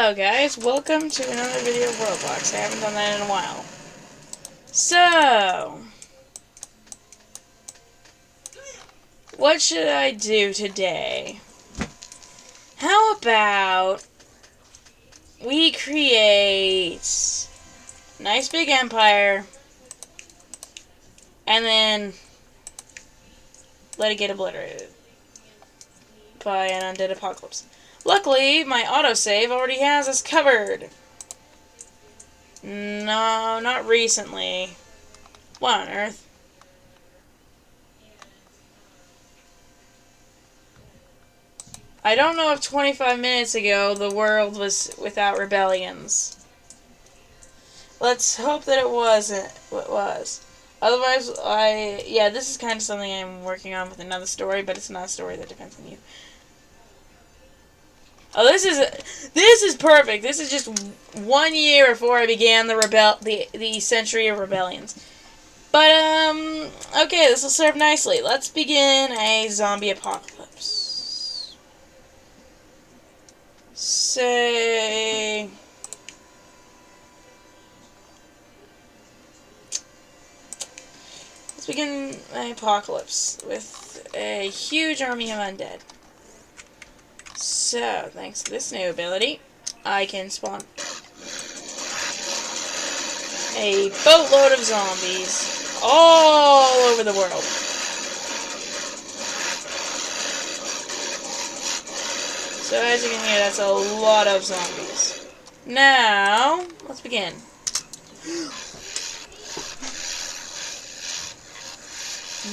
Hello guys, welcome to another video of Roblox. I haven't done that in a while. So, what should I do today? How about we create a nice big empire and then let it get obliterated by an undead apocalypse. Luckily, my autosave already has us covered. No, not recently. What on earth? I don't know if 25 minutes ago the world was without rebellions. Let's hope that it wasn't what was. Otherwise, yeah, this is kind of something I'm working on with another story, but it's not a story that depends on you. Oh, this is perfect. This is just 1 year before I began the century of rebellions. But okay, this will serve nicely. Let's begin a zombie apocalypse. Say, let's begin an apocalypse with a huge army of undead. So, thanks to this new ability, I can spawn a boatload of zombies all over the world. So as you can hear, that's a lot of zombies. Now, let's begin.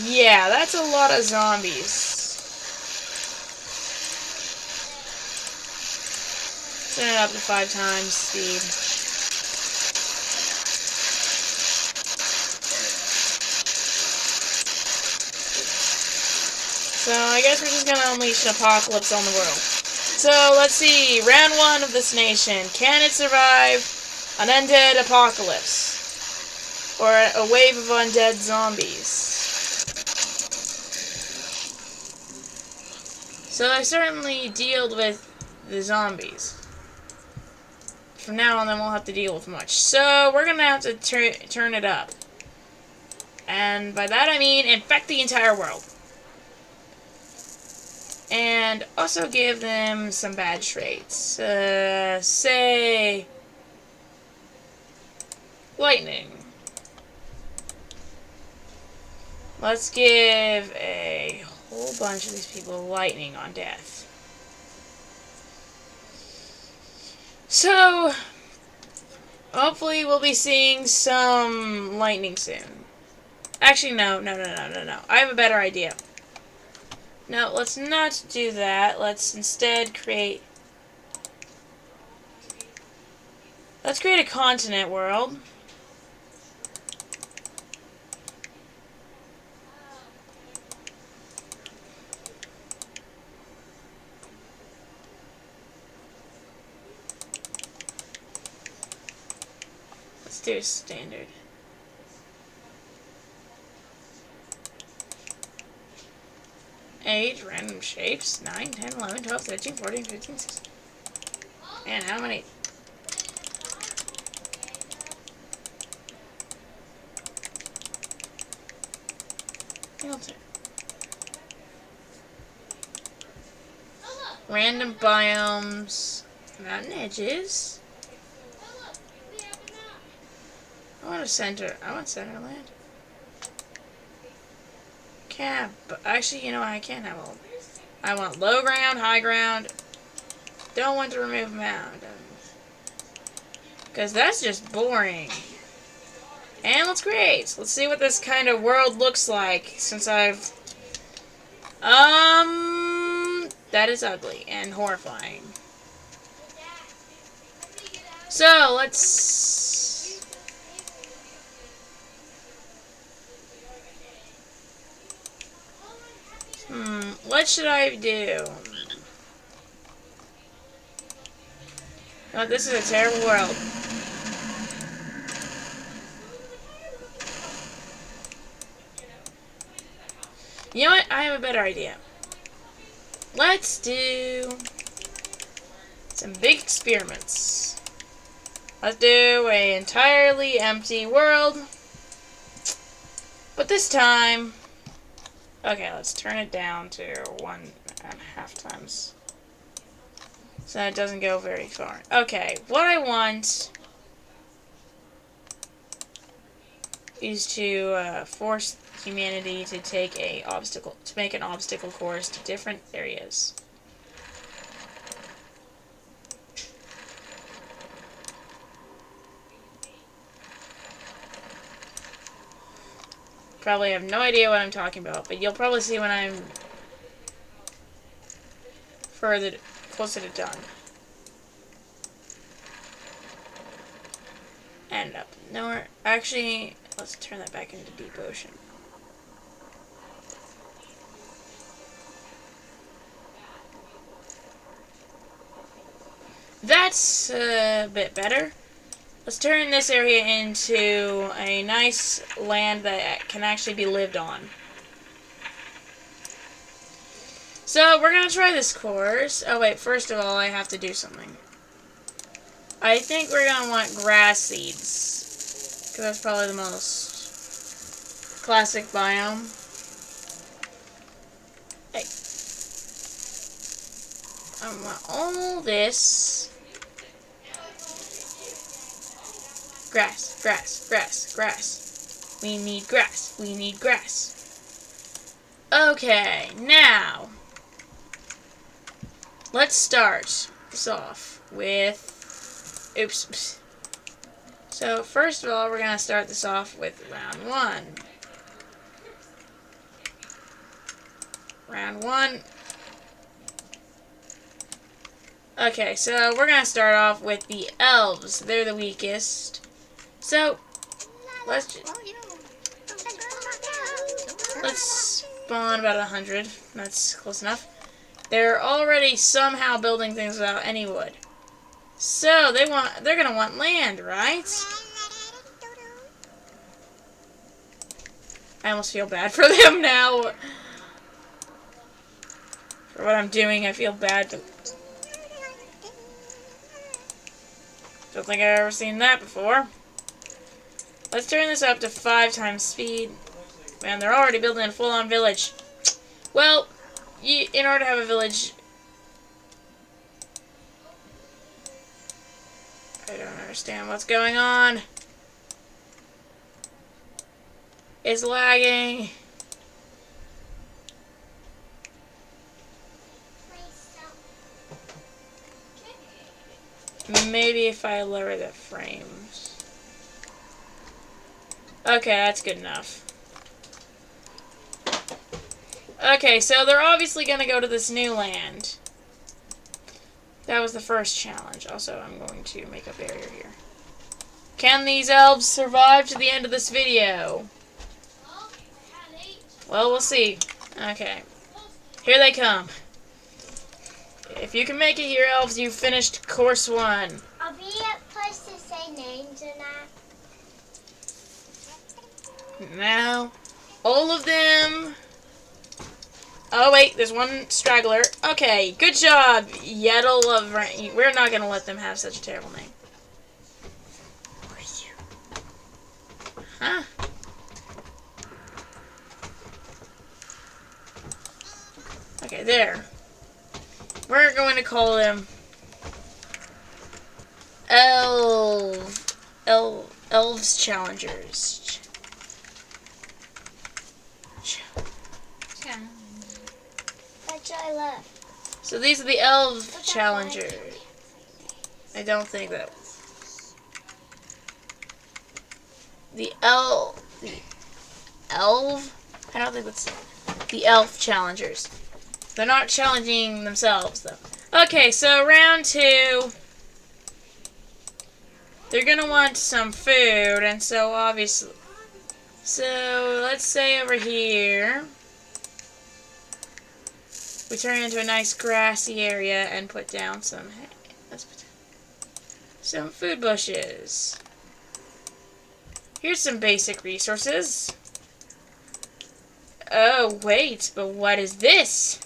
Yeah, that's a lot of zombies. Turn it up to 5 times speed. So I guess we're just gonna unleash an apocalypse on the world. So let's see, round 1 of this nation. Can it survive an undead apocalypse? Or a wave of undead zombies? So I certainly dealt with the zombies. From now on, then we'll have to deal with much. So we're gonna have to turn it up. And by that I mean infect the entire world. And also give them some bad traits. Say, lightning. Let's give a whole bunch of these people lightning on death. So, hopefully we'll be seeing some lightning soon. Actually, no. I have a better idea. No, let's not do that. Let's instead create... Let's create a continent world. Let's do a standard. Age, random shapes, 9, 10, 11, 12, 13, 14, 15, 16. Man, how many? Random biomes, mountain edges. I want center land. Can't, but actually, you know, I can't have all. I want low ground, high ground. Don't want to remove mountains, because that's just boring. And let's create. Let's see what this kind of world looks like since I've... that is ugly and horrifying. So, let's... what should I do? Oh, this is a terrible world. You know what? I have a better idea. Let's do... some big experiments. Let's do an entirely empty world. But this time... Okay, let's turn it down to 1.5 times. So it doesn't go very far. Okay, what I want is to force humanity to make an obstacle course to different areas. Probably have no idea what I'm talking about, but you'll probably see when I'm closer to done. And up nowhere. Actually, let's turn that back into deep ocean. That's a bit better. Let's turn this area into a nice land that can actually be lived on. So, we're going to try this course. Oh, wait, first of all, I have to do something. I think we're going to want grass seeds, because that's probably the most classic biome. Hey. I want all this. Grass, grass, grass, grass. We need grass. We need grass. Okay, now, let's start this off with... Oops. So, first of all, we're going to start this off with round 1. Round 1. Okay, so we're going to start off with the elves. They're the weakest. So, let's spawn about 100. That's close enough. They're already somehow building things without any wood. So, they're going to want land, right? I almost feel bad for them now. For what I'm doing, I feel bad. Don't think I've ever seen that before. Let's turn this up to 5 times speed. Man, they're already building a full-on village. Well, in order to have a village... I don't understand what's going on. It's lagging. Maybe if I lower the frames. Okay, that's good enough. Okay, so they're obviously going to go to this new land. That was the first challenge. Also, I'm going to make a barrier here. Can these elves survive to the end of this video? Well, we'll see. Okay. Here they come. If you can make it here, elves, you've finished course 1. Are we supposed to say names or not? Now, all of them... Oh, wait, there's one straggler. Okay, good job, Yeddle of Rain. We're not going to let them have such a terrible name. Huh? Okay, there. We're going to call them Elves Challengers. That's what I love. So these are the Elves Challengers. I don't think that... The elf? I don't think that's... The Elf Challengers. They're not challenging themselves, though. Okay, so round 2. They're gonna want some food, and so obviously... So, let's say over here... We turn into a nice grassy area and put down some... Let's put some food bushes. Here's some basic resources. Oh, wait, but what is this?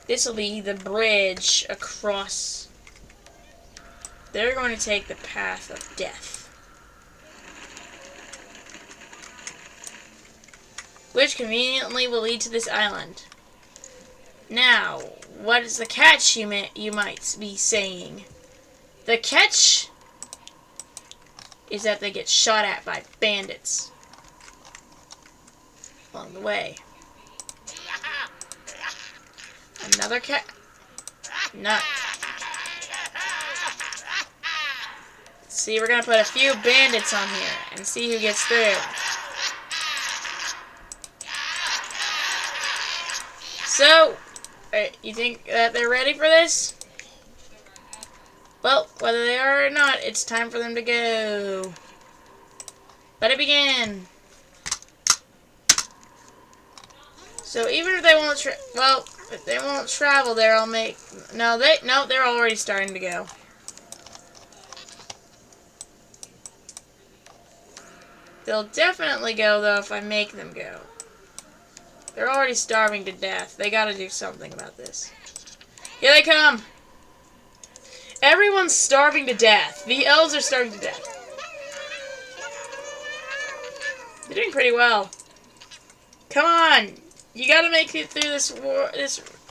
This will be the bridge across. They're going to take the path of death. Which conveniently will lead to this island. Now, what is the catch, you might be saying? The catch is that they get shot at by bandits along the way. Another cat. No. See, we're gonna put a few bandits on here and see who gets through. So, you think that they're ready for this? Well, whether they are or not, it's time for them to go. Let it begin. So even if they won't, if they won't travel there, I'll make. No, they're already starting to go. They'll definitely go though if I make them go. They're already starving to death. They gotta do something about this. Here they come! Everyone's starving to death. The elves are starving to death. They're doing pretty well. Come on! You gotta make it through this war.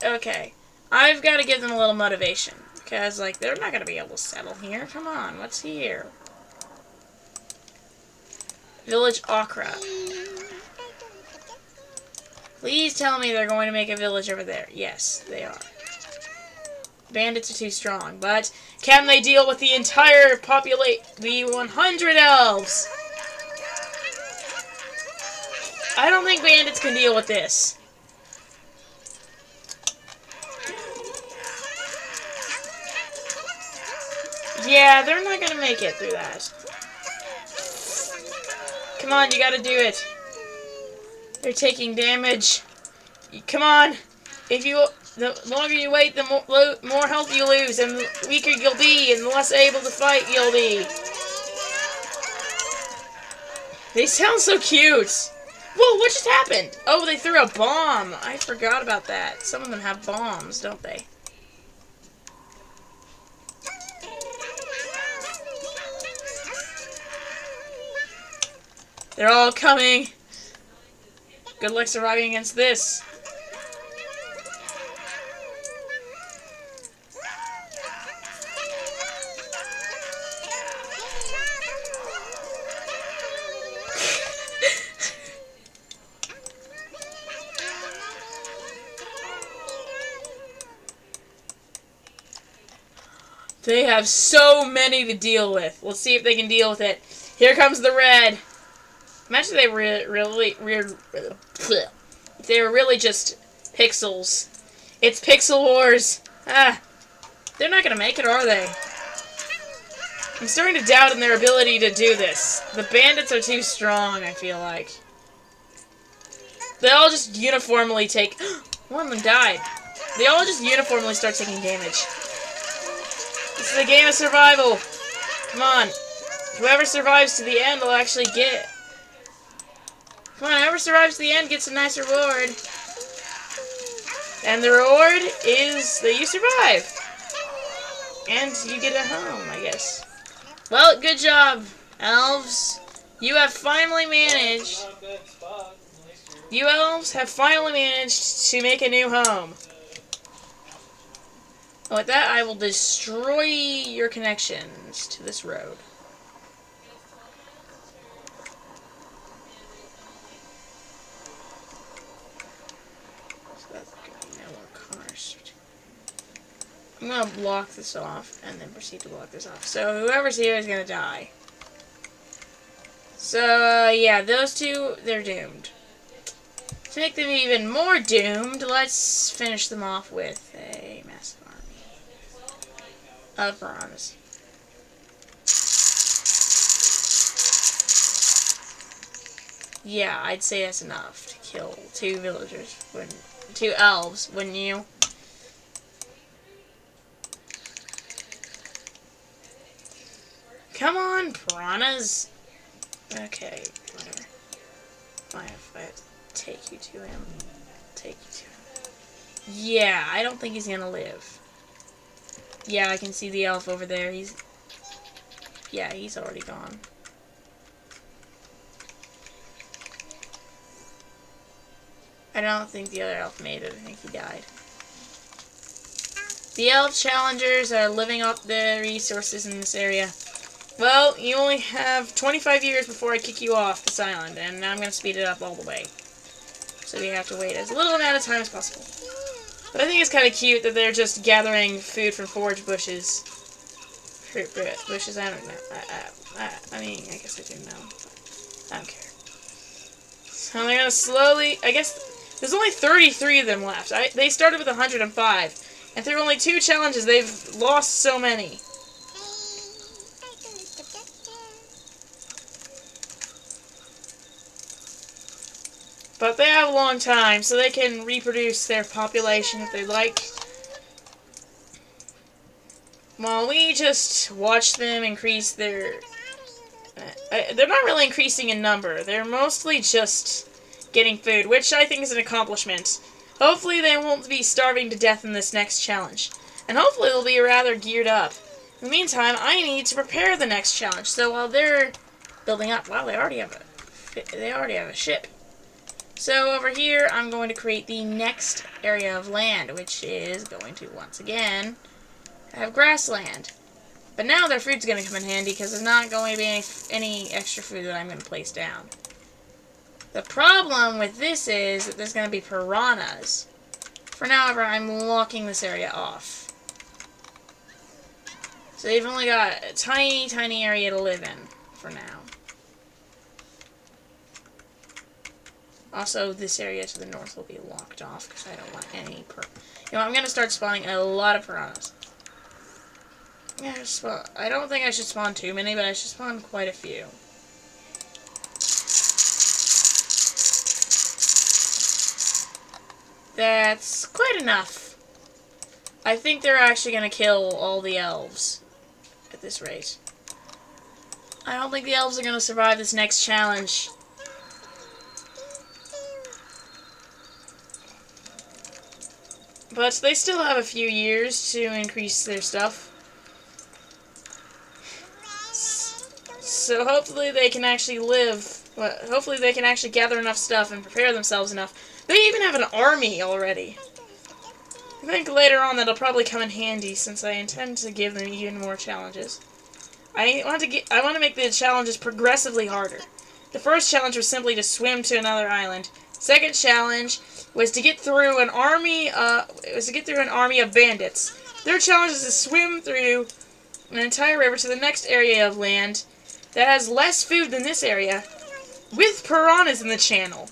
Okay. I've gotta give them a little motivation. Because, like, they're not gonna be able to settle here. Come on, what's here? Village Okra. Please tell me they're going to make a village over there. Yes, they are. Bandits are too strong, but can they deal with the entire the 100 elves? I don't think bandits can deal with this. Yeah, they're not gonna make it through that. Come on, you gotta do it. They're taking damage. Come on. The longer you wait, the more health you lose, and the weaker you'll be, and the less able to fight you'll be. They sound so cute. Whoa, what just happened? Oh, they threw a bomb. I forgot about that. Some of them have bombs, don't they? They're all coming. Good luck surviving against this. They have so many to deal with. Let's see if they can deal with it. Here comes the red. Imagine they if they were really just pixels. It's Pixel Wars. Ah, they're not gonna make it, are they? I'm starting to doubt in their ability to do this. The bandits are too strong, I feel like. They all just uniformly take... One of them died. They all just uniformly start taking damage. This is a game of survival. Come on. Whoever survives to the end will actually get... Come on, whoever survives to the end gets a nice reward. And the reward is that you survive. And you get a home, I guess. Well, good job, elves. You have finally managed... You elves have finally managed to make a new home. With that, I will destroy your connections to this road. So that's going to be no more cars. I'm going to block this off and then proceed to block this off. So whoever's here is going to die. So, yeah, those two, they're doomed. To make them even more doomed, let's finish them off with a massive army of piranhas. Yeah, I'd say that's enough to kill 2 villagers, 2 elves, wouldn't you? Come on, piranhas! Okay, whatever. Fine, if I have to take you to him, take you to him. Yeah, I don't think he's gonna live. Yeah, I can see the elf over there. Yeah, he's already gone. I don't think the other elf made it. I think he died. The elf challengers are living off the resources in this area. Well, you only have 25 years before I kick you off this island, and I'm going to speed it up all the way. So we have to wait as little amount of time as possible. But I think it's kind of cute that they're just gathering food from forage bushes. Fruit bushes, I don't know. I mean, I guess I do know. But I don't care. So they're going to slowly, I guess, there's only 33 of them left. They started with 105. And through only 2 challenges, they've lost so many. But they have a long time, so they can reproduce their population if they like. While we just watch them increase their... they're not really increasing in number. They're mostly just getting food, which I think is an accomplishment. Hopefully they won't be starving to death in this next challenge. And hopefully they'll be rather geared up. In the meantime, I need to prepare the next challenge. So while they're building up... Wow, they already have a ship. So over here, I'm going to create the next area of land, which is going to, once again, have grassland. But now their food's going to come in handy, because there's not going to be any extra food that I'm going to place down. The problem with this is that there's going to be piranhas. For now, however, I'm locking this area off. So they've only got a tiny, tiny area to live in, for now. Also, this area to the north will be locked off because I don't want any You know, I'm going to start spawning a lot of piranhas. Yeah, I don't think I should spawn too many, but I should spawn quite a few. That's quite enough. I think they're actually going to kill all the elves at this rate. I don't think the elves are going to survive this next challenge. But they still have a few years to increase their stuff. So hopefully they can actually live. Well, hopefully they can actually gather enough stuff and prepare themselves enough. They even have an army already. I think later on that'll probably come in handy since I intend to give them even more challenges. I want to make the challenges progressively harder. The first challenge was simply to swim to another island. Second challenge was to get through an army. Of bandits. Third challenge is to swim through an entire river to the next area of land that has less food than this area, with piranhas in the channel.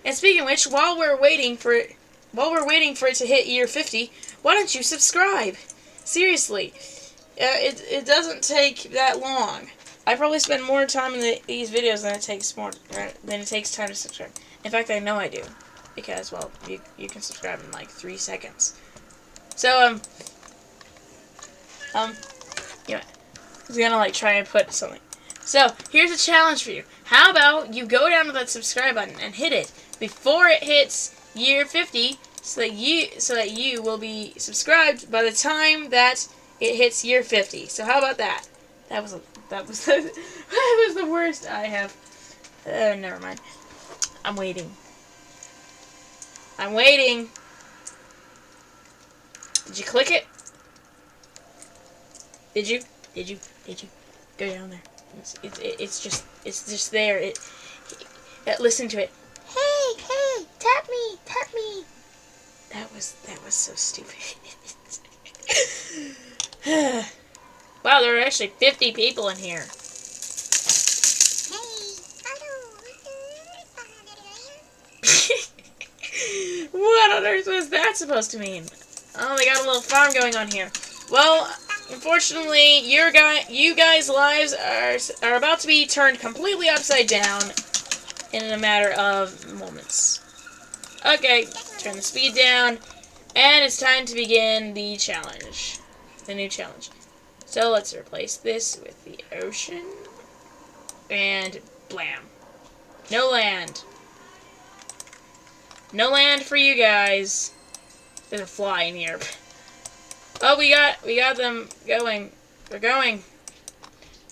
And speaking of which, while we're waiting for it to hit year 50, why don't you subscribe? Seriously, it doesn't take that long. I probably spend more time in these videos than it takes time to subscribe. In fact, I know I do, because well, you can subscribe in like 3 seconds. So yeah, I was gonna like try and put something. So here's a challenge for you. How about you go down to that subscribe button and hit it before it hits year 50, so that you will be subscribed by the time that it hits year 50. So how about that? That was that was the worst I have. Never mind. I'm waiting. I'm waiting. Did you click it? Did you? Did you? Did you? Go down there. It's just there. Listen to it. Hey, tap me. That was so stupid. Wow, there are actually 50 people in here. What on earth was that supposed to mean? Oh, they got a little farm going on here. Well, unfortunately, you guys' lives are about to be turned completely upside down in a matter of moments. Okay, turn the speed down, and it's time to begin the challenge. The new challenge. So let's replace this with the ocean, and blam. No land. No land for you guys. There's a fly in here. Oh, we got them going. They're going.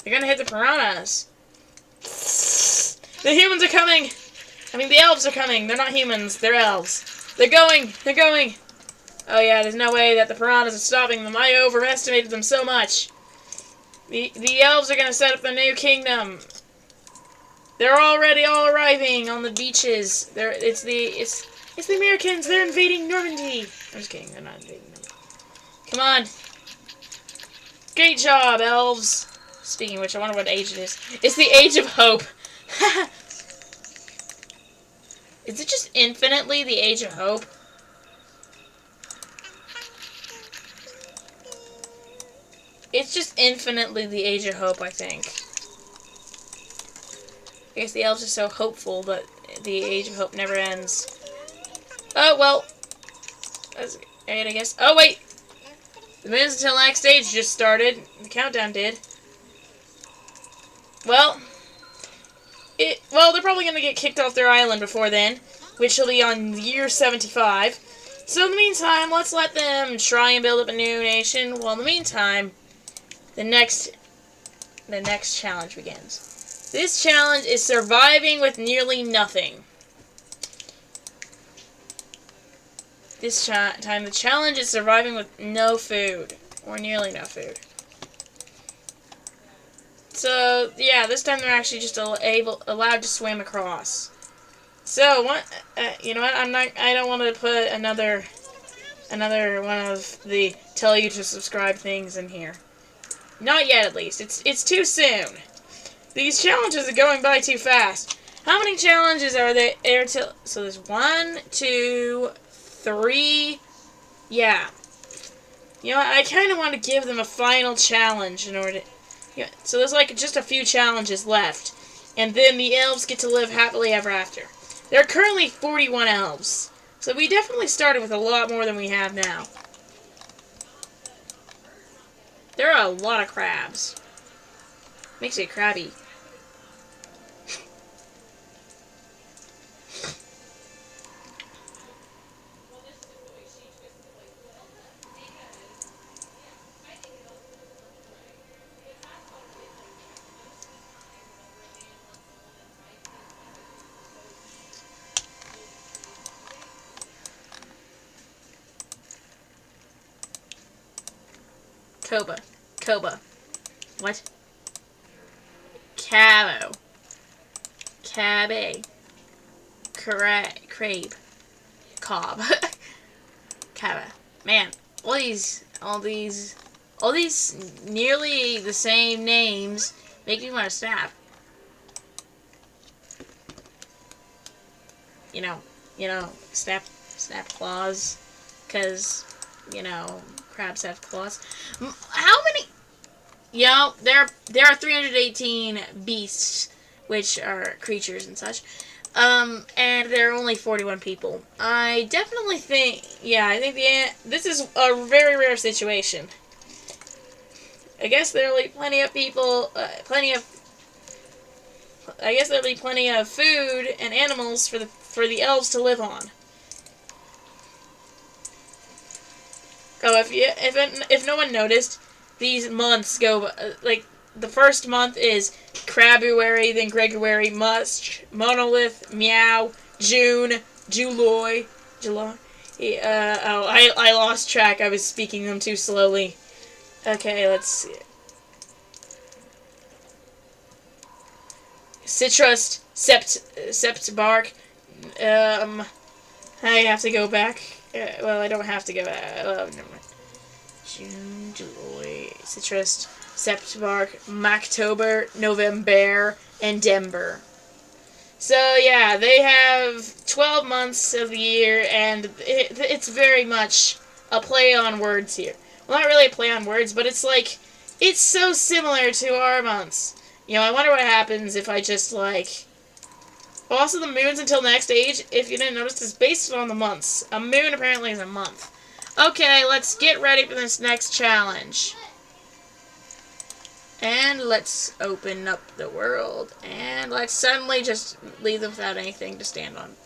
They're gonna hit the piranhas. The humans are coming! I mean, the elves are coming. They're not humans. They're elves. They're going. They're going. Oh, yeah, there's no way that the piranhas are stopping them. I overestimated them so much. The elves are going to set up a new kingdom. They're already all arriving on the beaches. It's the Americans. They're invading Normandy. I'm just kidding. They're not invading Normandy. Come on. Great job, elves. Speaking of which, I wonder what age it is. It's the Age of Hope. Is it just infinitely the Age of Hope? It's just infinitely the Age of Hope, I think. I guess the elves are so hopeful, but the Age of Hope never ends. Oh, well. That's it, I guess. Oh, wait! The Moons Until Next Stage just started. The countdown did. Well, they're probably going to get kicked off their island before then, which will be on year 75. So in the meantime, let's let them try and build up a new nation. Well, in the meantime, the next challenge begins. This challenge is surviving with nearly nothing. This time, the challenge is surviving with no food, or nearly no food. So, yeah, this time they're actually just allowed to swim across. So, you know what? I don't want to put another one of the tell you to subscribe things in here. Not yet, at least. It's too soon. These challenges are going by too fast. How many challenges are there till? So there's 1, 2, 3. Yeah. You know what? I kind of want to give them a final challenge in order to... Yeah, so there's like just a few challenges left. And then the elves get to live happily ever after. There are currently 41 elves. So we definitely started with a lot more than we have now. There are a lot of crabs. Makes it crabby. Koba. What? Cabo. Cabby. Crabe. Cobb. Caba. Man, all these nearly the same names make me want to snap. You know, snap claws, cause crabs have claws. How many? There are 318 beasts, which are creatures and such. And there are only 41 people. I definitely think, I think this is a very rare situation. I guess there'll be plenty of people, I guess there'll be plenty of food and animals for the elves to live on. Oh, if no one noticed, these months go like the first month is Crabuary, then Gregory, Monolith, Meow, June, July. I lost track. I was speaking them too slowly. Okay, let's see. Citrus, Septbark. I have to go back. Well, I don't have to go back. Never mind. June, July, Citrus, Septbark, Mactober, November, and Dember. So, yeah, they have 12 months of the year, and it's very much a play on words here. Well, not really a play on words, but it's like, it's so similar to our months. I wonder what happens if I just, also, the moons until next age, if you didn't notice, is based on the months. A moon apparently is a month. Okay, let's get ready for this next challenge. And let's open up the world. And let's suddenly just leave them without anything to stand on.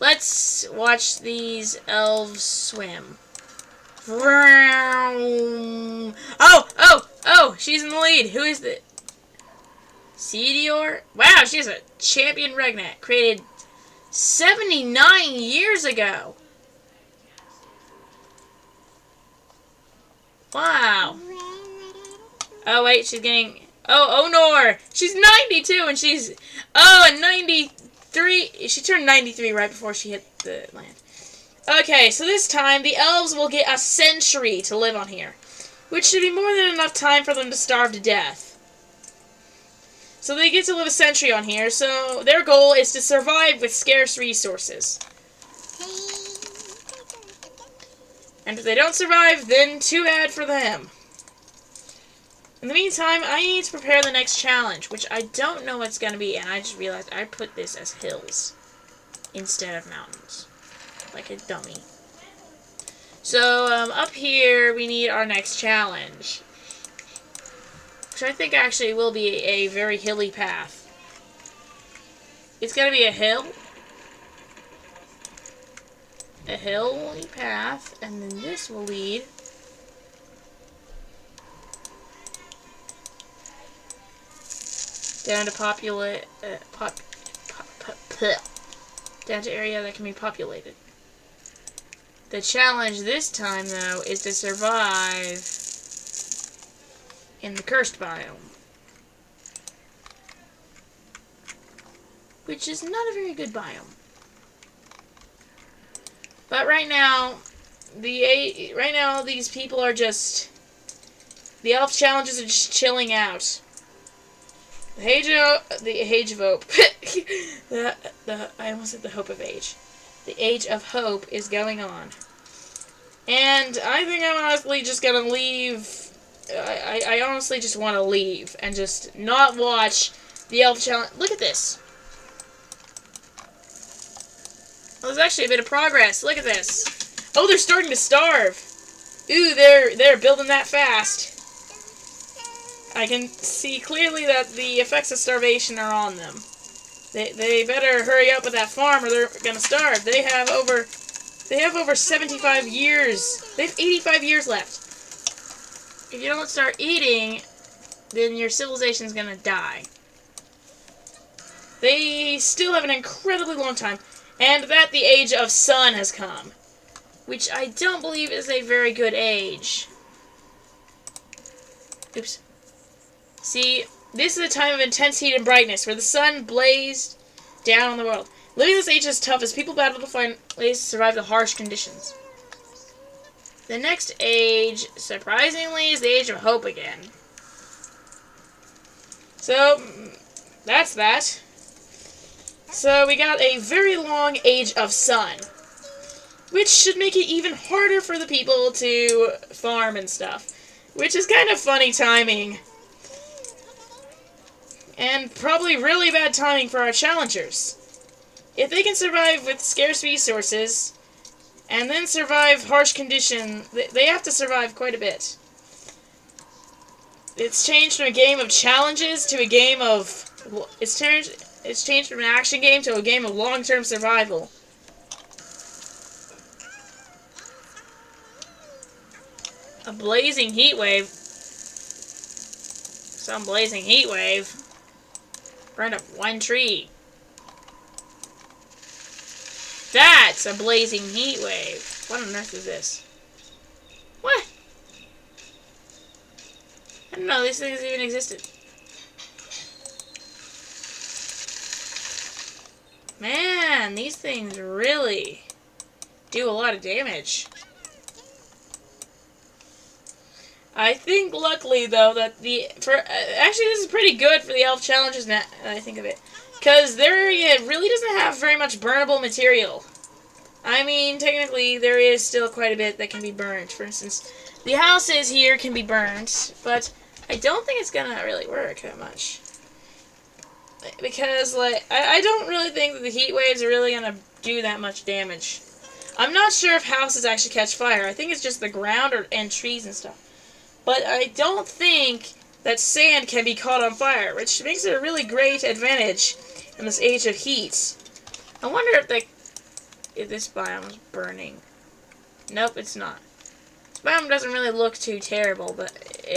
Let's watch these elves swim. Oh! She's in the lead. Who is the Cedior? Wow, she's a champion Regnat. Created 79 years ago. Wow. Oh, wait, she's getting... Oh, Onor! She's 92, and she's... Oh, and 93... She turned 93 right before she hit the land. Okay, so this time, the elves will get a century to live on here, which should be more than enough time for them to starve to death. So they get to live a century on here, so their goal is to survive with scarce resources. And if they don't survive, then too bad for them. In the meantime, I need to prepare the next challenge, which I don't know what's going to be, and I just realized I put this as hills instead of mountains. Like a dummy. So, up here, we need our next challenge, which I think actually will be a very hilly path. It's going to be a hill. A hilly path, and then this will lead down to down to area that can be populated. The challenge this time, though, is to survive in the cursed biome, which is not a very good biome. But right now these people are just... The elf challenges are just chilling out. The age of hope. I almost said the hope of age. The age of hope is going on. And I think I'm honestly just gonna leave. I honestly just want to leave and just not watch the elf challenge. Look at this. Well, there's actually a bit of progress. Look at this. Oh, they're starting to starve. Ooh, they're building that fast. I can see clearly that the effects of starvation are on them. They better hurry up with that farm or they're gonna starve. They have over 75 years. They have 85 years left. If you don't start eating, then your civilization's gonna die. They still have an incredibly long time. And that the age of sun has come, which I don't believe is a very good age. Oops. See, this is a time of intense heat and brightness, where the sun blazed down on the world. Living this age is tough as people battle to find ways to survive the harsh conditions. The next age, surprisingly, is the age of hope again. So, that's that. So we got a very long age of sun, which should make it even harder for the people to farm and stuff, which is kind of funny timing. And probably really bad timing for our challengers. If they can survive with scarce resources, and then survive harsh conditions, they have to survive quite a bit. It's changed from a game of challenges to a game of... It's changed from an action game to a game of long-term survival. A blazing heat wave. Some blazing heat wave. Burned up one tree. That's a blazing heat wave. What on earth is this? What? I don't know these things even existed. Man, these things really do a lot of damage. I think, luckily, though, that actually, this is pretty good for the elf challenges now that I think of it. Because their area really doesn't have very much burnable material. I mean, technically, there is still quite a bit that can be burned. For instance, the houses here can be burned, but I don't think it's gonna really work that much. Because, like, I don't really think that the heat waves are really gonna do that much damage. I'm not sure if houses actually catch fire. I think it's just the ground and trees and stuff. But I don't think that sand can be caught on fire, which makes it a really great advantage in this age of heat. I wonder if this biome is burning. Nope, it's not. This biome doesn't really look too terrible, but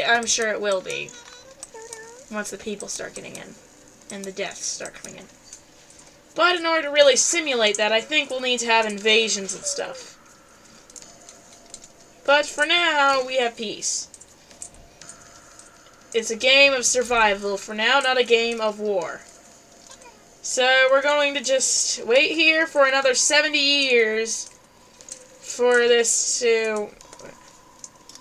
I'm sure it will be once the people start getting in and the deaths start coming in. But in order to really simulate that, I think we'll need to have invasions and stuff. But for now, we have peace. It's a game of survival for now, not a game of war. So we're going to just wait here for another 70 years for this to...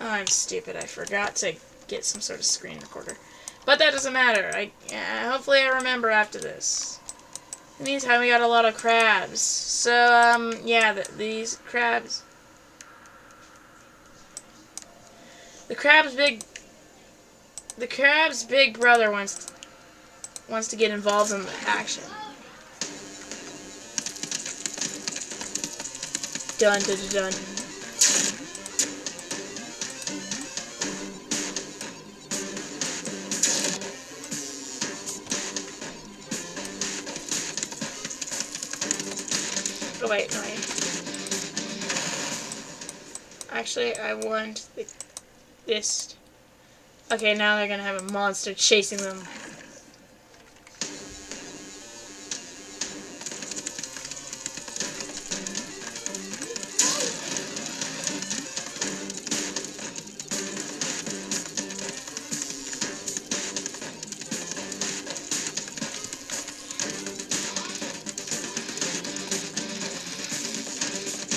Oh, I'm stupid. I forgot to get some sort of screen recorder. But that doesn't matter. Hopefully I remember after this. In the meantime, we got a lot of crabs. So, yeah, these crabs... The crab's big brother wants to get involved in the action. Dun dun dun dun. Oh wait, no. Actually, I want this. Okay, now they're gonna have a monster chasing them.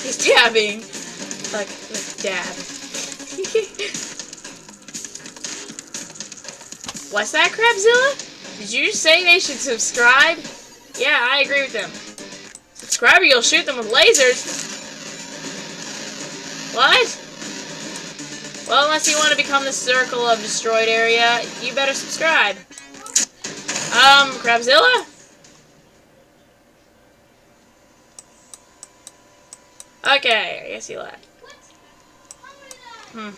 He's dabbing. Like dab. What's that, Crabzilla? Did you say they should subscribe? Yeah, I agree with them. Subscribe or you'll shoot them with lasers. What? Well, unless you want to become the Circle of Destroyed area, you better subscribe. Crabzilla? Okay, I guess he left. I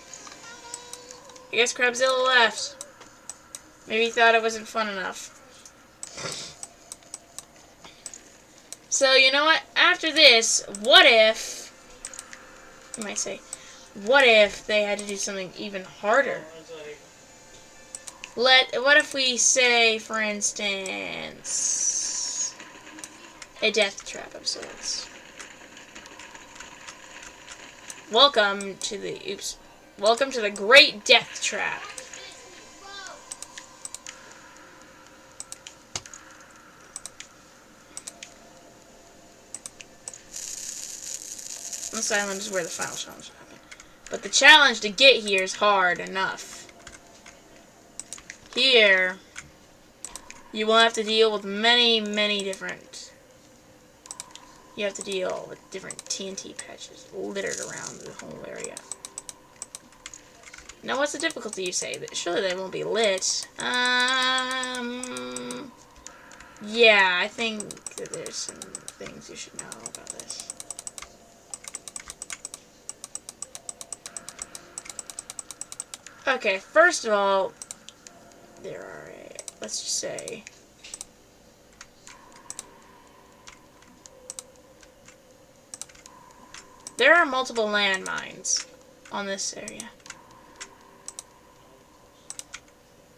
guess Crabzilla left. Maybe he thought it wasn't fun enough. So, you know what? After this, what if... You might say, what if they had to do something even harder? What if we say, for instance... a death trap of sorts. Welcome to the Great Death Trap. This island is where the final challenge will happen. But the challenge to get here is hard enough. Here, you will have to deal with many different... You have to deal with different TNT patches littered around the whole area. Now, what's the difficulty, you say? Surely they won't be lit. Yeah, I think that there's some things you should know about this. Okay, first of all, there are, let's just say... There are multiple landmines on this area.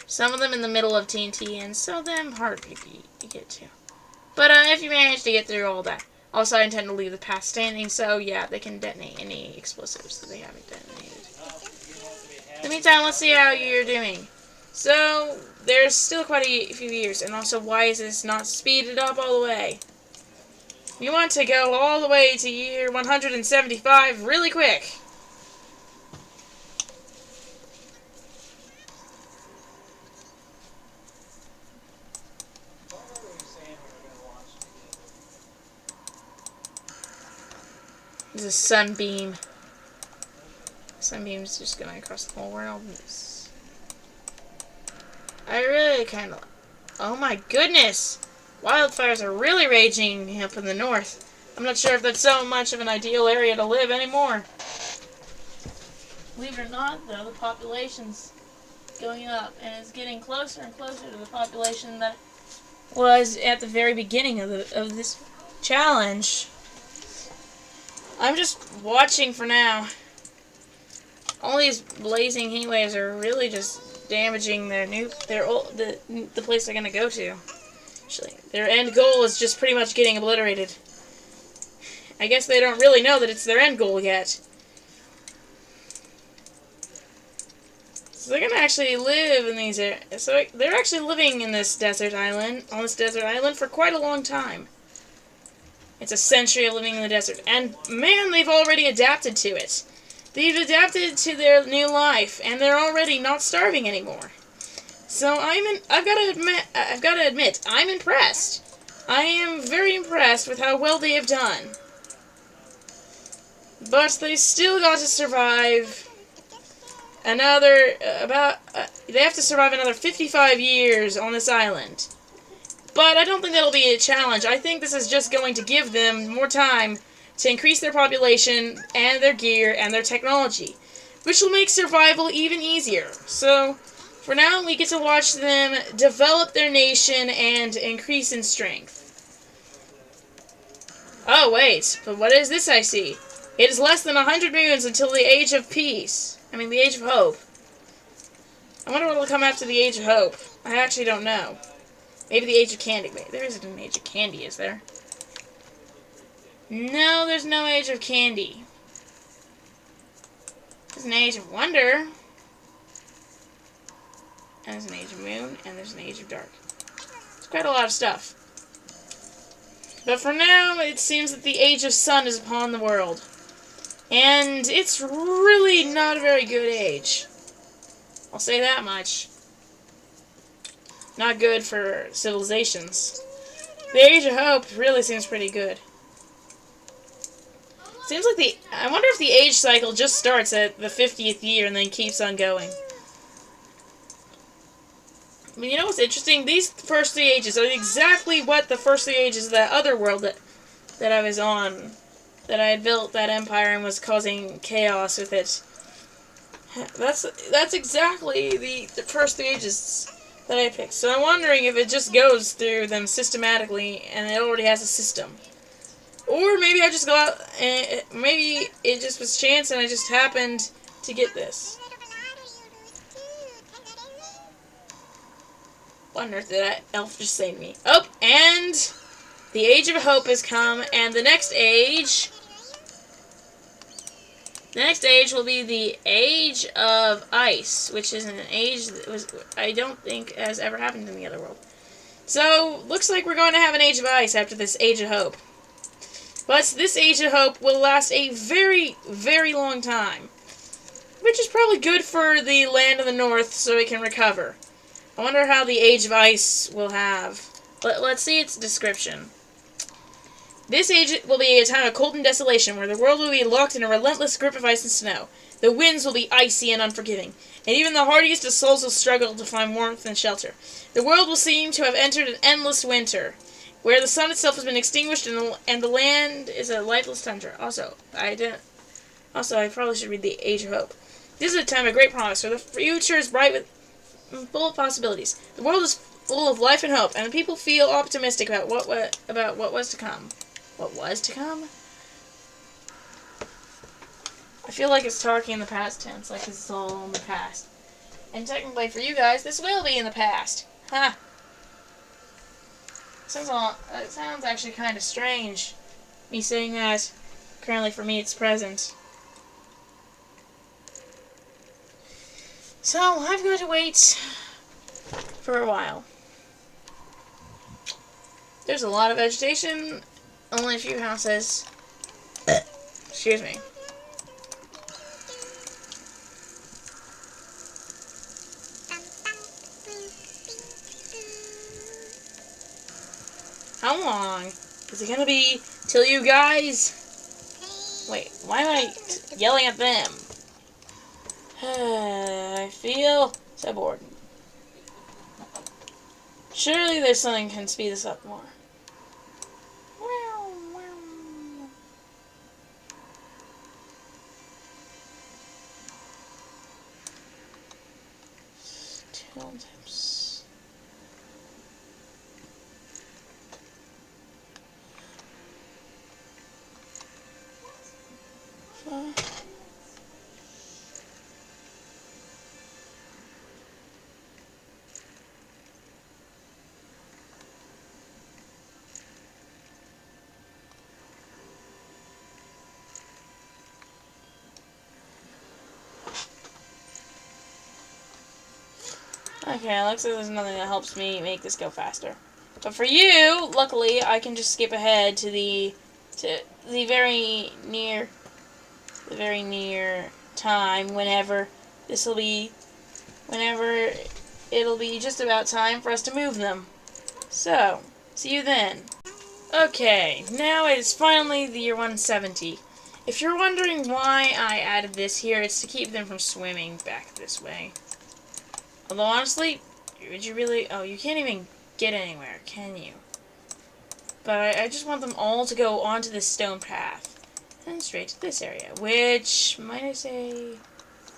Some of them in the middle of TNT, and some of them hard to get to. But if you manage to get through all that. Also, I intend to leave the path standing, so yeah, they can detonate any explosives that they haven't detonated. In the meantime, let's see how you're doing. So, there's still quite a few years, and also, why is this not speeded up all the way? We want to go all the way to year 175 really quick. This is a sunbeam. Sunbeam's just going across the whole world. I really kind of... Oh my goodness! Wildfires are really raging up in the north. I'm not sure if that's so much of an ideal area to live anymore. Believe it or not, though, the population's going up, and it's getting closer and closer to the population that was at the very beginning of this challenge. I'm just watching for now. All these blazing heat waves are really just damaging the place they're gonna go to. Actually, their end goal is just pretty much getting obliterated. I guess they don't really know that it's their end goal yet. So they're gonna actually live in these areas. So they're actually living in this desert island, on this desert island, for quite a long time. It's a century of living in the desert, and man, they've already adapted to it. They've adapted to their new life, and they're already not starving anymore. So I've got to admit, I'm impressed. I am very impressed with how well they have done. But they still got to survive another, they have to survive another 55 years on this island. But I don't think that'll be a challenge. I think this is just going to give them more time to increase their population and their gear and their technology, which will make survival even easier. So, for now, we get to watch them develop their nation and increase in strength. Oh, wait, but what is this I see? It is less than 100 moons until the Age of Peace. The Age of Hope. I wonder what will come after the Age of Hope. I actually don't know. Maybe the Age of Candy. Wait, there isn't an Age of Candy, is there? No, there's no Age of Candy. There's an Age of Wonder. And there's an Age of Moon. And there's an Age of Dark. It's quite a lot of stuff. But for now, it seems that the Age of Sun is upon the world. And it's really not a very good age. I'll say that much. Not good for civilizations. The Age of Hope really seems pretty good. Seems like I wonder if the age cycle just starts at the 50th year and then keeps on going. You know what's interesting? These first 3 ages are exactly what the first 3 ages of that other world that I was on, that I had built that empire and was causing chaos with it. That's exactly the first 3 ages that I picked. So I'm wondering if it just goes through them systematically and it already has a system. Or maybe I just go out and maybe it just was chance and I just happened to get this. What on earth did that elf just say to me? Oh, and the Age of Hope has come, and the next age will be the Age of Ice, which is an age that I don't think has ever happened in the other world. So, looks like we're going to have an Age of Ice after this Age of Hope. But this Age of Hope will last a very, very long time, which is probably good for the land of the north so it can recover. I wonder how the Age of Ice will have. Let's see its description. This age will be a time of cold and desolation, where the world will be locked in a relentless grip of ice and snow. The winds will be icy and unforgiving, and even the hardiest of souls will struggle to find warmth and shelter. The world will seem to have entered an endless winter, where the sun itself has been extinguished and the land is a lifeless tundra. Also, I probably should read the Age of Hope. This is a time of great promise, where the future is bright with full of possibilities. The world is full of life and hope, and the people feel optimistic about what was to come. What was to come? I feel like it's talking in the past tense, like it's all in the past. And technically, for you guys, this will be in the past. Huh. It sounds actually kind of strange, me saying that. Currently, for me, it's present. So, I've got to wait for a while. There's a lot of vegetation, only a few houses. Excuse me. How long is it gonna be till you guys... Wait, why am I yelling at them? I feel so bored. Surely there's something that can speed this up more. Tips. Okay, looks like there's nothing that helps me make this go faster. But for you, luckily, I can just skip ahead to the very near time whenever it'll be just about time for us to move them. So, see you then. Okay, now it is finally the year 170. If you're wondering why I added this here, it's to keep them from swimming back this way. Although honestly, would you really... Oh, you can't even get anywhere, can you? But I just want them all to go onto this stone path. And straight to this area. Which, might I say...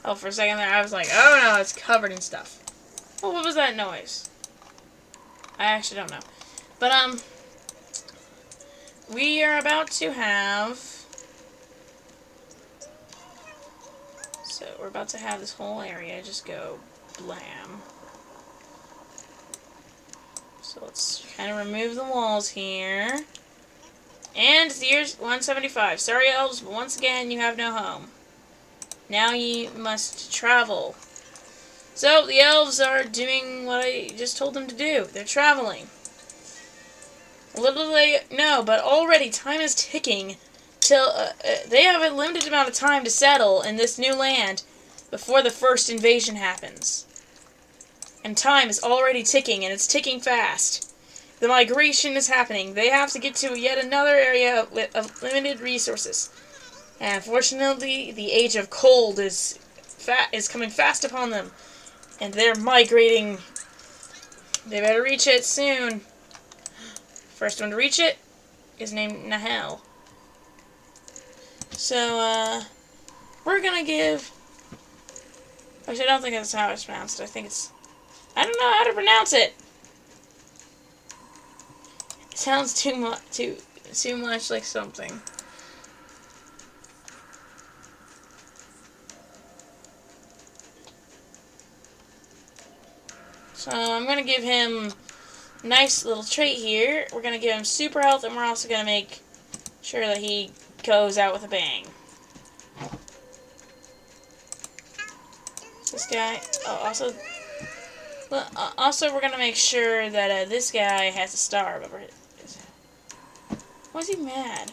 Oh, for a second there, I was like, oh no, it's covered in stuff. Well, what was that noise? I actually don't know. But, we are about to have... So, we're about to have this whole area just go blam. So, let's kind of remove the walls here. And it's the year 175. Sorry, elves, but once again, you have no home. Now you must travel. So, the elves are doing what I just told them to do. They're traveling. Little they know, but already time is ticking till they have a limited amount of time to settle in this new land before the first invasion happens. And time is already ticking, and it's ticking fast. The migration is happening. They have to get to yet another area of limited resources. And unfortunately, the age of cold is coming fast upon them. And they're migrating. They better reach it soon. First one to reach it is named Nahel. So, we're gonna give... Actually, I don't think that's how it's pronounced. I think it's... I don't know how to pronounce it! It sounds too much like something. So, I'm gonna give him a nice little trait here. We're gonna give him super health, and we're also gonna make sure that he goes out with a bang. This guy... Oh, also, we're gonna make sure that this guy has a star over his... Why is he mad?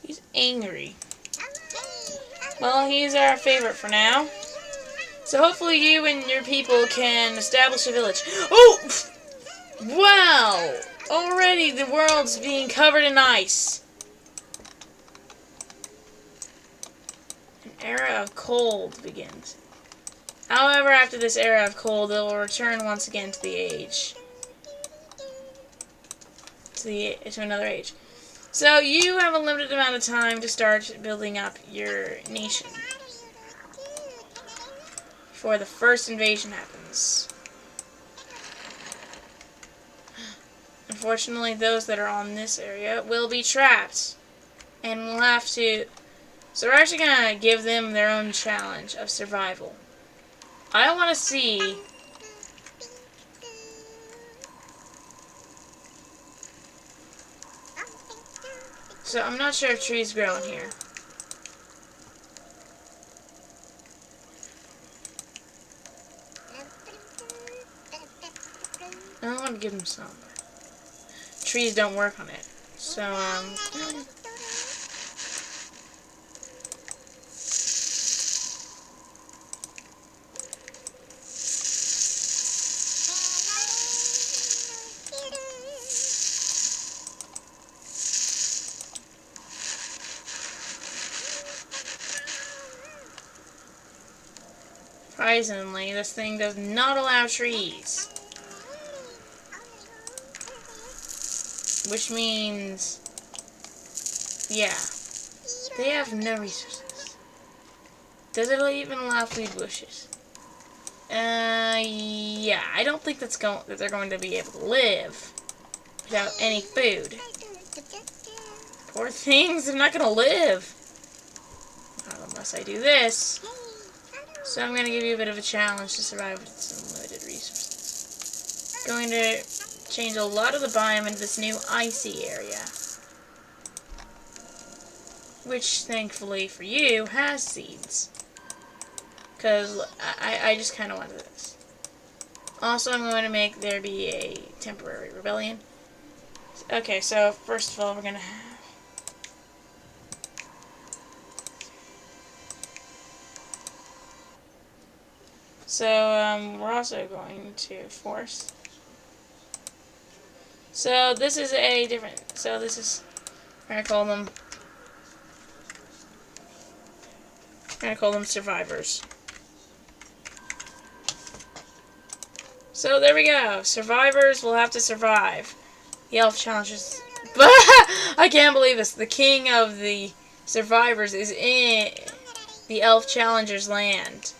He's angry. Well, he's our favorite for now. So hopefully you and your people can establish a village. Oh! Wow! Already the world's being covered in ice. An era of cold begins. However, after this era of cold, it will return once again to the age. To another age. So you have a limited amount of time to start building up your nation before the first invasion happens. Unfortunately, those that are on this area will be trapped and will have to... So we're actually going to give them their own challenge of survival. I want to see... So I'm not sure if trees grow in here. I want to give them some. Trees don't work on it. So, surprisingly, this thing does not allow trees. Which means, yeah, they have no resources. Does it even allow food bushes? Yeah, I don't think that they're going to be able to live without any food. Poor things, they're not going to live. Not unless I do this. So I'm going to give you a bit of a challenge to survive with some limited resources. Going to change a lot of the biome into this new icy area. which thankfully for you has seeds. Because I just kind of wanted this. Also, I'm going to make there be a temporary rebellion. Okay, so first of all, we're going to have... So, we're also going to force. So, this is a different... So, this is... We're going to call them... We're going to call them survivors. So, there we go. Survivors will have to survive. The elf challenges... I can't believe this. The king of the survivors is in the elf challenger's land.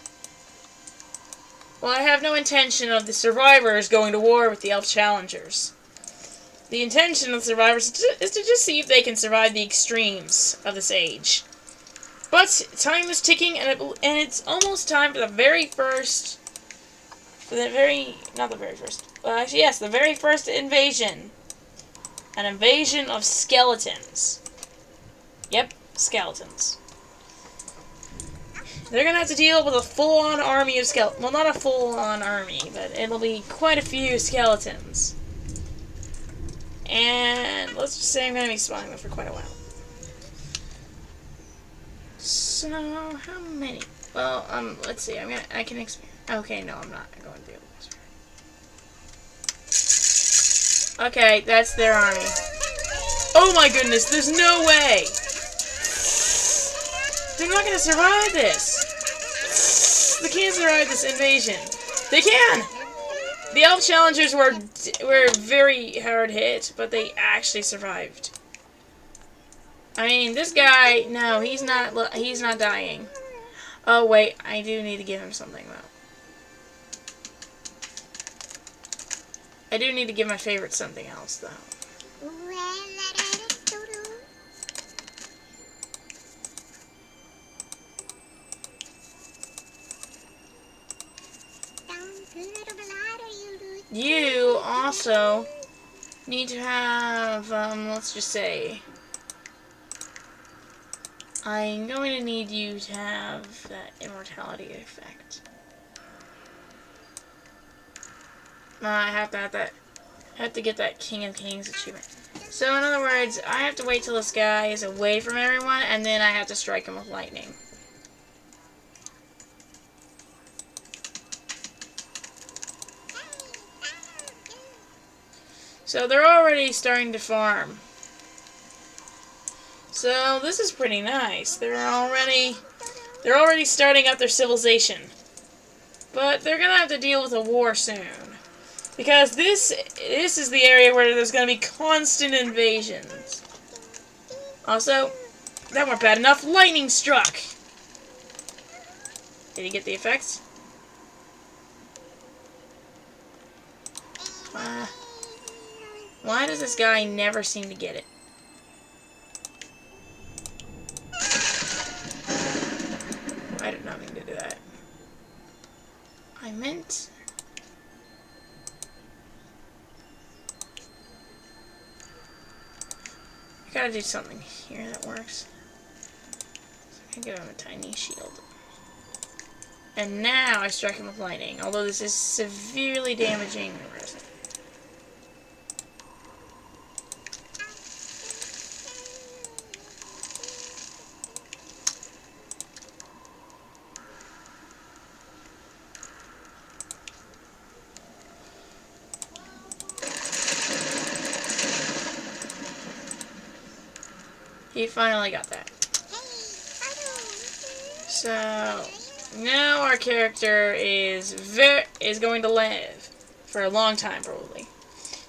Well, I have no intention of the survivors going to war with the elf challengers. The intention of the survivors is to just see if they can survive the extremes of this age. But time is ticking, and it's almost time for the very first... Not the very first. Actually, yes, the very first invasion. An invasion of skeletons. Yep, skeletons. They're going to have to deal with a full-on army of skeletons. Well, not a full-on army, but it'll be quite a few skeletons. And let's just say I'm going to be spawning them for quite a while. So, how many? Well, let's see. I can expand. Okay, no, I'm not going to be able to. Okay, that's their army. Oh my goodness, there's no way! They're not going to survive this! They can't survive this invasion. They can! The elf challengers were very hard hit, but they actually survived. I mean, this guy, no, he's not dying. Oh wait, I do need to give him something though. I do need to give my favorite something else though. You also need to have, let's just say, I'm going to need you to have that immortality effect. I have to have that. I have to get that King of Kings achievement. So in other words, I have to wait till this guy is away from everyone, and then I have to strike him with lightning. So they're already starting to farm. So this is pretty nice. They're already starting up their civilization. But they're gonna have to deal with a war soon. Because this is the area where there's gonna be constant invasions. Also, that weren't bad enough. Lightning struck. Did he get the effects? Why does this guy never seem to get it? I did not mean to do that. I meant... I gotta do something here that works. So I can give him a tiny shield. And now I strike him with lightning, although this is severely damaging the rest. He finally got that. So now our character is going to live for a long time, probably.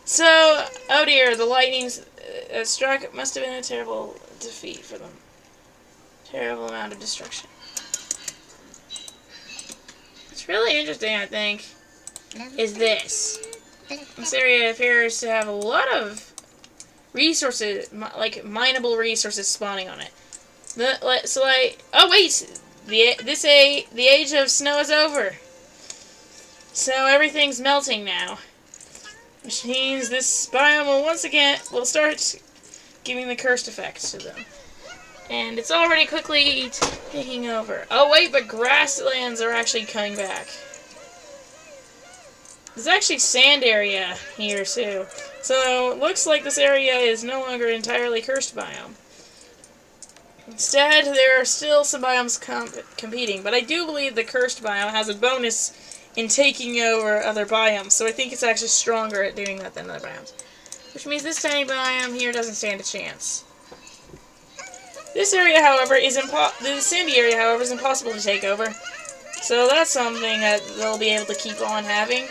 So, oh dear, the lightning's struck. Must have been a terrible defeat for them. Terrible amount of destruction. What's really interesting, I think, is this. This area appears to have a lot of resources, like mineable resources spawning on it. Oh wait, the age of snow is over. So everything's melting now, which means this biome will once again start giving the cursed effects to them. And it's already quickly taking over. Oh wait, but grasslands are actually coming back. There's actually sand area here too. So, looks like this area is no longer entirely cursed biome. Instead, there are still some biomes competing, but I do believe the cursed biome has a bonus in taking over other biomes, so I think it's actually stronger at doing that than other biomes. Which means this tiny biome here doesn't stand a chance. This area, however, the sandy area, however, is impossible to take over. So that's something that they'll be able to keep on having.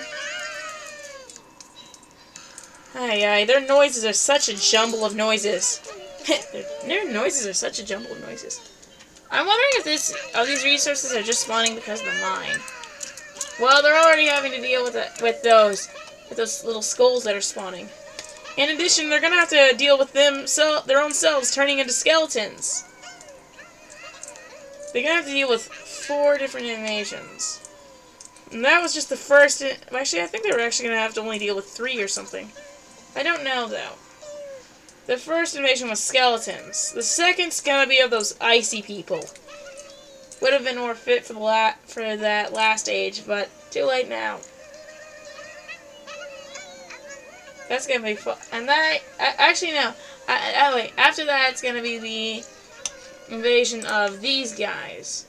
Aye, their noises are such a jumble of noises. Their noises are such a jumble of noises. I'm wondering if these resources are just spawning because of the mine. Well, they're already having to deal with those little skulls that are spawning. In addition, they're gonna have to deal with their own selves turning into skeletons. They're gonna have to deal with 4 different invasions. And that was just the first. Actually, I think they were actually gonna have to only deal with 3 or something. I don't know though. The first invasion was skeletons. The second's gonna be of those icy people. Would have been more fit for that last age, but too late now. That's gonna be fun. And actually no. Wait. After that, it's gonna be the invasion of these guys.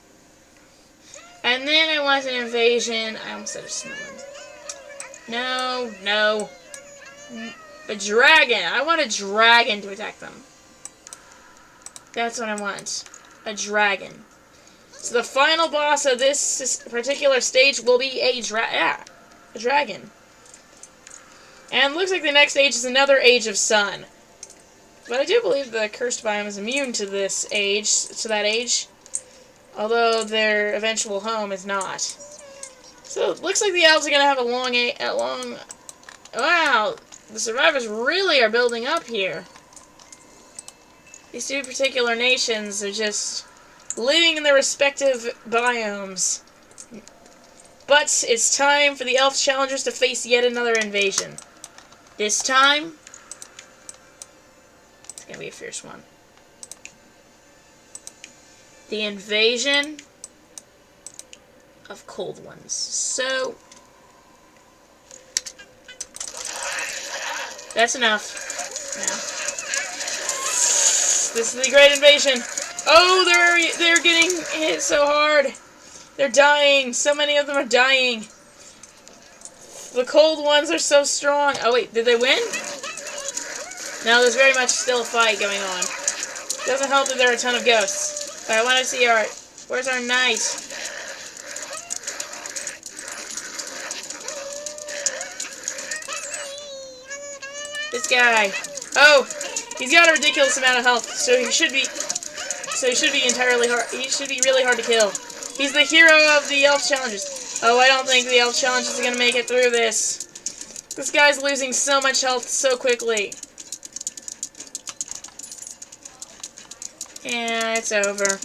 And then I want an invasion. I almost said a snowman. No. A dragon. I want a dragon to attack them. That's what I want. A dragon. So the final boss of this particular stage will be a dragon. And it looks like the next stage is another Age of Sun. But I do believe the cursed biome is immune to that age. Although their eventual home is not. So it looks like the elves are going to have a long... Wow, the survivors really are building up here. These 2 particular nations are just living in their respective biomes. But it's time for the elf challengers to face yet another invasion. This time, it's going to be a fierce one. The invasion of cold ones. So, that's enough. Now, this is the great invasion. Oh, they're getting hit so hard. They're dying. So many of them are dying. The cold ones are so strong. Oh wait, did they win? No, there's very much still a fight going on. Doesn't help that there are a ton of ghosts. But I want to see where's our knight? This guy. Oh, he's got a ridiculous amount of health, so he should be entirely hard. He should be really hard to kill. He's the hero of the elf challenges. Oh, I don't think the elf challenges are gonna make it through this. This guy's losing so much health so quickly. Yeah, it's over.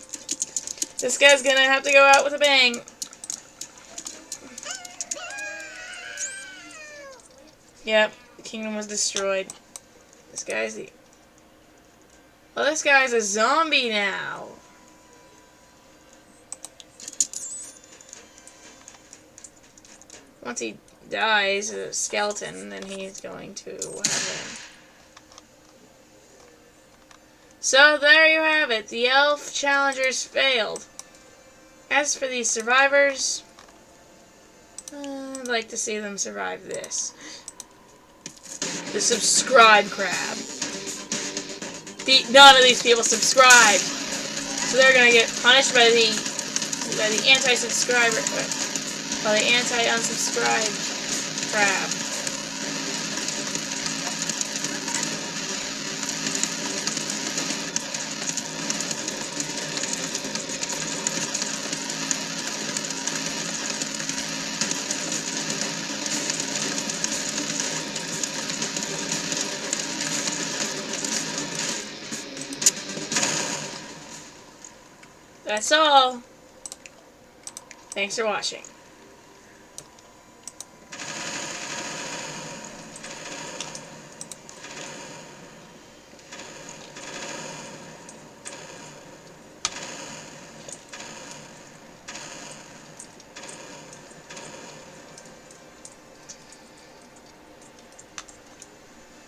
This guy's gonna have to go out with a bang. Yep, the kingdom was destroyed. This guy's a zombie now. Once he dies, a skeleton, then he's going to have So there you have it. The elf challengers failed. As for these survivors, I'd like to see them survive this. The subscribe crab. None of these people subscribe, so they're gonna get punished by the anti-subscriber, by the anti-unsubscribe crab. That's all. Thanks for watching.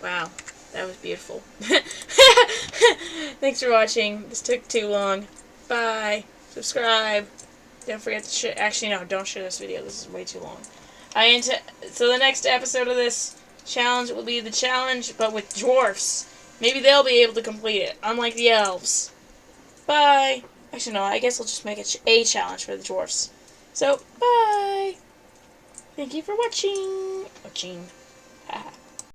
Wow, that was beautiful. Thanks for watching. This took too long. Bye. Subscribe. Don't forget to share. Actually, no, don't share this video. This is way too long. So the next episode of this challenge will be the challenge, but with dwarfs. Maybe they'll be able to complete it, unlike the elves. Bye. Actually, no, I guess I'll just make a challenge for the dwarfs. So, bye. Thank you for watching. Haha.